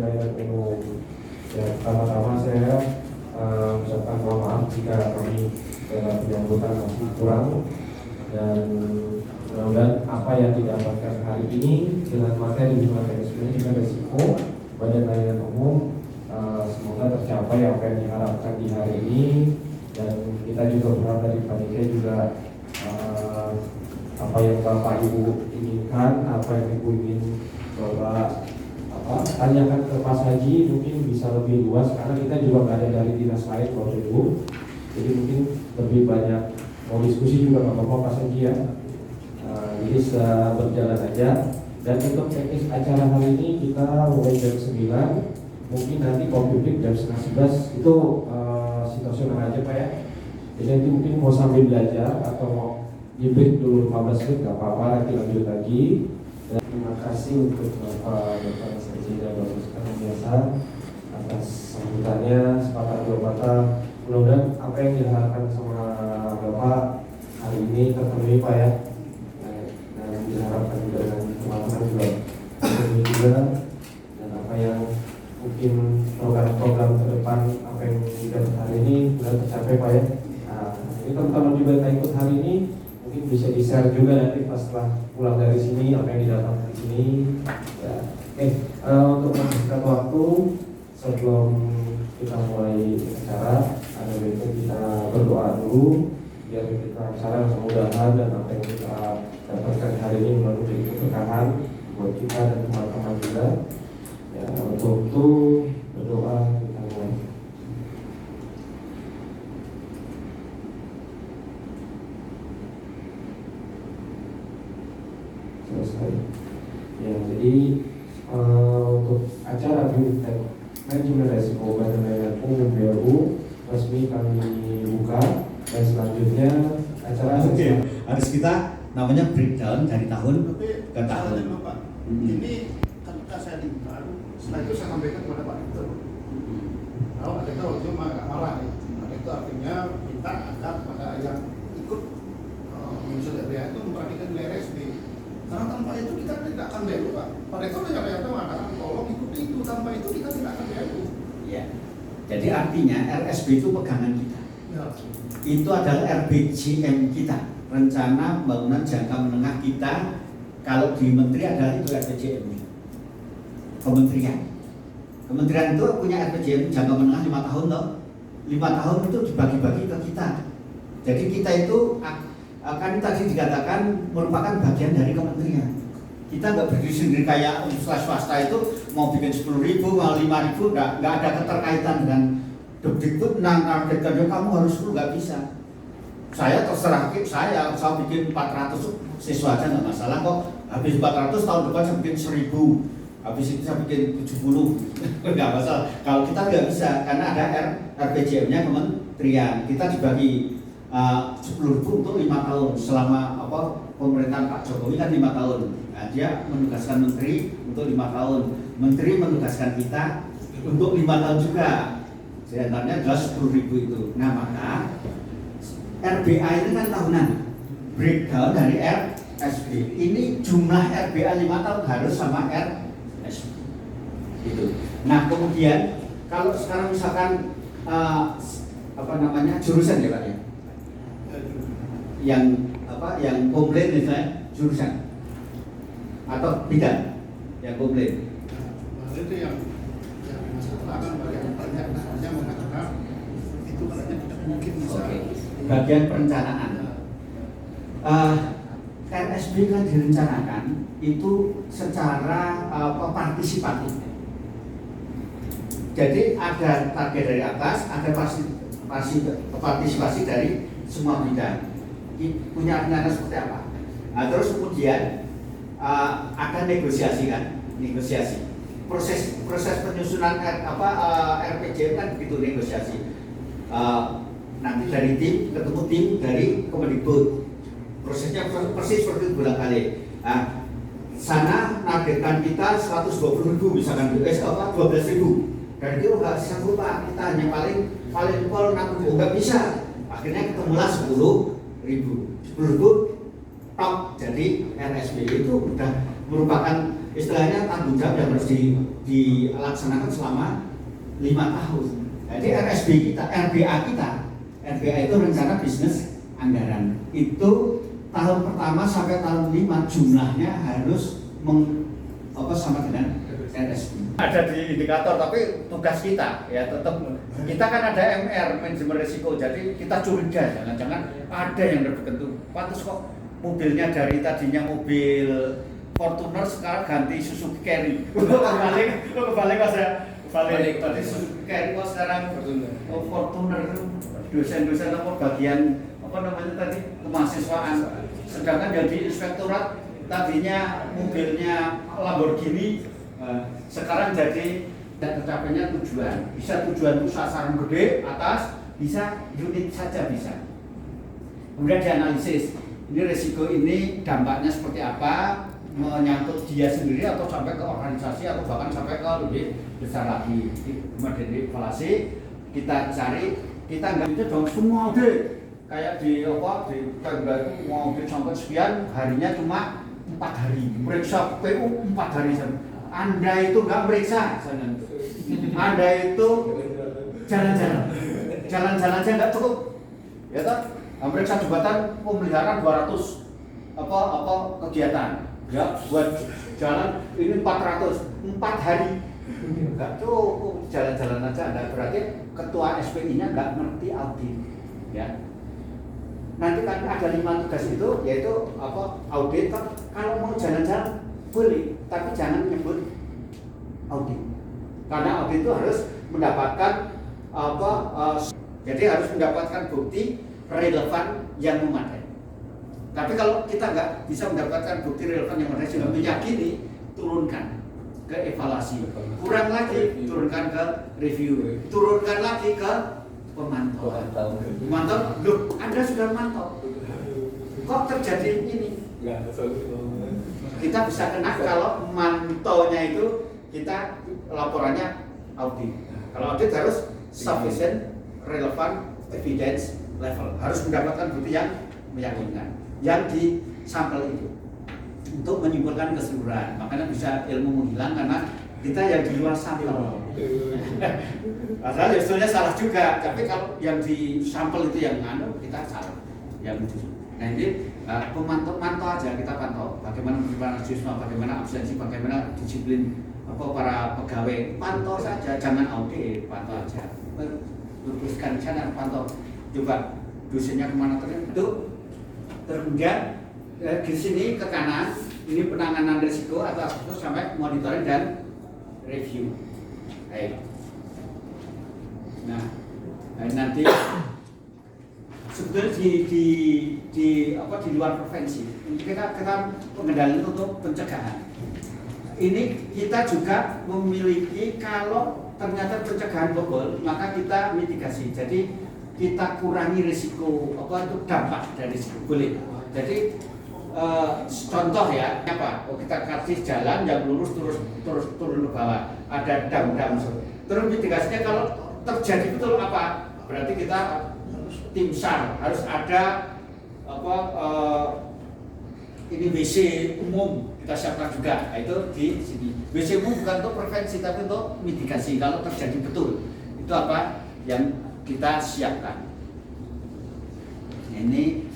Layanan umum. Ya, pertama-tama saya ucapkan mohon maaf jika kami dalam penyambutan masih kurang, dan mudah-mudahan apa yang didapatkan hari ini dengan materi mekanisme juga resiko Badan Layanan Umum semoga tercapai apa yang diharapkan di hari ini, dan kita juga berharap dari panitia juga apa yang Bapak Ibu inginkan, apa yang Ibu ingin Bapak tanyakan ke Mas Haji mungkin bisa lebih luas, karena kita juga nggak ada dari dinas lain Bapak Ibu, jadi mungkin lebih banyak mau diskusi juga nggak apa-apa Mas Haji ya. Jadi berjalan aja. Dan untuk teknis acara hari ini kita mulai jam 9, mungkin nanti kalau publik jam 10:30 itu situasional aja Pak ya. Jadi nanti mungkin mau sambil belajar atau mau di-break dulu 15 menit nggak apa-apa, nanti lanjut lagi. Dan terima kasih untuk Bapak Dr. Saji dan Bapak Sekarang Biasa atas sambutannya, sepatah dua patah. Mudah-mudahan apa yang diharapkan sama Bapak hari ini terpenuhi Pak ya. Dan diharapkan juga dengan teman-teman juga terpenuhi juga, dan apa yang mungkin program-program ke depan apa yang sudah hari ini sudah tercapai Pak ya. Nah, ini teman-teman juga yang ikut hari ini mungkin bisa di-share juga nanti pas setelah pulang dari sini apa yang didapat di sini. Ya. Untuk mempersingkat waktu sebelum kita mulai acara, ada baiknya kita berdoa dulu biar kita acara mudah-mudahan dan apa yang kita dapatkan hari ini menjadi keberkahan buat kita dan teman-teman juga. Ya, untuk itu berdoa kita mulai. Selesai. Ya, jadi untuk acara manajemen resiko Badan Layanan Umum BLU resmi kami buka, dan selanjutnya acara harus kita namanya breakdown dari tahun ke tahun. Pak, ini ketika saya diundang, setelah itu saya sampaikan kepada Pak Rektor. Kalau Pak Rektor waktu itu agak marah nih. Pak Rektor artinya minta agar pada yang ikut menyusun RBA itu memperhatikan nilai RSB. Karena tanpa itu kita tidak akan BLU Pak. Pak Rektor ternyata mengatakan tolong ikuti itu, tanpa itu kita tidak akan BLU. Ya. Jadi artinya RSB itu pegangan kita. Ya. Itu adalah RBJM kita, rencana pembangunan jangka menengah kita. Kalau di menteri adalah itu RBJM-nya. Kementerian itu punya RBJM jangka menengah 5 tahun loh. 5 tahun itu dibagi-bagi ke kita. Jadi kita itu akan tadi dikatakan merupakan bagian dari kementerian. Kita nggak berdiri sendiri kayak swasta itu mau bikin 10.000, mau 5.000, nggak ada keterkaitan dengan Dikbud nargetnya kamu harus nggak bisa. Saya terserah saya bikin 400 siswa aja nggak masalah kok. Habis 400 tahun depan saya bikin 1.000, habis itu saya bikin 70 nggak masalah. Kalau kita nggak bisa karena ada RPJM-nya kementerian. Kita dibagi 10.000 untuk 5 tahun selama pemerintahan Pak Jokowi kan 5 tahun. Nah, dia menugaskan menteri untuk 5 tahun. Menteri menugaskan kita untuk 5 tahun juga. Sebenarnya adalah 10.000 itu. Nah maka RBA ini kan tahunan, breakdown dari RSB. Ini jumlah RBA 5 tahun harus sama RSB. Gitu. Nah kemudian kalau sekarang misalkan jurusan ya Pak ya, yang komplain misalnya jurusan atau bidang yang komplain. Nah, itu yang masalah kan banyak misalnya mengatakan itu katanya tidak mungkin bisa. Bagian perencanaan. RSB kan direncanakan itu secara partisipatif. Jadi ada target dari atas, ada partisipasi dari semua bidang. Punya rencana seperti apa? Nah, terus kemudian ada negosiasi kan, proses penyusunan RPJM kan begitu negosiasi. Nanti dari tim ketemu tim dari Kemendikbud, prosesnya persis seperti itu bulan kali. Nah, sana nargetkan kita 120.000 misalkan 12.000. Dan itu nggak bisa lupa, kita hanya paling 60.000 nggak bisa. Akhirnya ketemulah 10.000 top. Jadi RSB itu sudah merupakan istilahnya tanggung jawab yang harus dilaksanakan selama 5 tahun. Jadi RSB kita, RBA itu rencana bisnis anggaran. Itu tahun pertama sampai tahun 5 jumlahnya harus sama dengan RSB. Ada di indikator, tapi tugas kita ya tetap kita kan ada MR, manajemen risiko. Jadi kita curiga jangan-jangan ada yang tertentu. Pantes kok mobilnya dari tadinya mobil Fortuner sekarang ganti Suzuki Carry. Kebalik Mas ya. Balik tadi Suzuki Carry kok sekarang Fortuner itu dosen-dosen apa bagian apa namanya tadi kemahasiswaan. Sedangkan yang di inspektorat tadinya mobilnya Lamborghini sekarang jadi tercapainya tujuan. Bisa tujuan itu sasaran gede atas, bisa unit saja bisa. Kemudian dianalisis, ini resiko ini dampaknya seperti apa, menyangkut dia sendiri atau sampai ke organisasi atau bahkan sampai ke lebih besar lagi. Kemudian dievaluasi, kita cari, kita nggak bisa dong semua audit kayak di Pemda itu mau audit sampai sekian, harinya cuma 4 hari, periksa PU 4 hari. Anda itu nggak meriksa, Anda itu jalan-jalan aja nggak cukup, ya toh? Meriksa jembatan pemeliharaan 200 kegiatan, ya buat jalan ini 400 4 hari, nggak cukup jalan-jalan aja. Anda berarti ketua SPI-nya nggak ngerti audit, ya. Nanti kan ada 5 tugas itu, yaitu audit. Kalau mau jalan-jalan boleh, tapi jangan menyebut audit, karena audit itu harus mendapatkan jadi harus mendapatkan bukti relevan yang memadai. Tapi kalau kita nggak bisa mendapatkan bukti relevan yang memadai sehingga meyakini, turunkan ke evaluasi, kurang lagi turunkan ke review, turunkan lagi ke pemantauan. Pemantau, loh, Anda sudah memantau, kok terjadi ini? Kita bisa kena kalau mantaunya itu kita laporannya audit. Kalau audit harus sufficient, relevant, evidence level, harus mendapatkan bukti yang meyakinkan yang di sampel itu untuk menyimpulkan keseluruhan. Makanya bisa ilmu menghilang karena kita yang di luar sampel. Padahal hasilnya salah juga, tapi kalau yang di sampel itu yang kita salah, yang nah ini pemantau aja, kita pantau bagaimana penerimaan siswa, bagaimana absensi, bagaimana disiplin para pegawai, pantau saja, jangan audit, pantau aja, luruskan sana, pantau, coba dosennya kemana itu. Kemudian di sini ke kanan ini penanganan risiko atau terus sampai monitoring dan review. Baik. Nah nanti sebetulnya di luar prevensi kita pengendalian untuk pencegahan. Ini kita juga memiliki, kalau ternyata pencegahan bobol maka kita mitigasi. Jadi kita kurangi risiko itu dampak dari risiko, boleh. Jadi contoh ya, kita kasih jalan yang lurus terus turun ke bawah, ada dam. Terus mitigasinya kalau terjadi betul apa? Berarti kita tim SAR harus ada ini WC umum kita siapkan juga. Nah, itu di sini. WC umum bukan untuk prevensi tapi untuk mitigasi kalau terjadi betul. Itu apa yang kita siapkan. Ini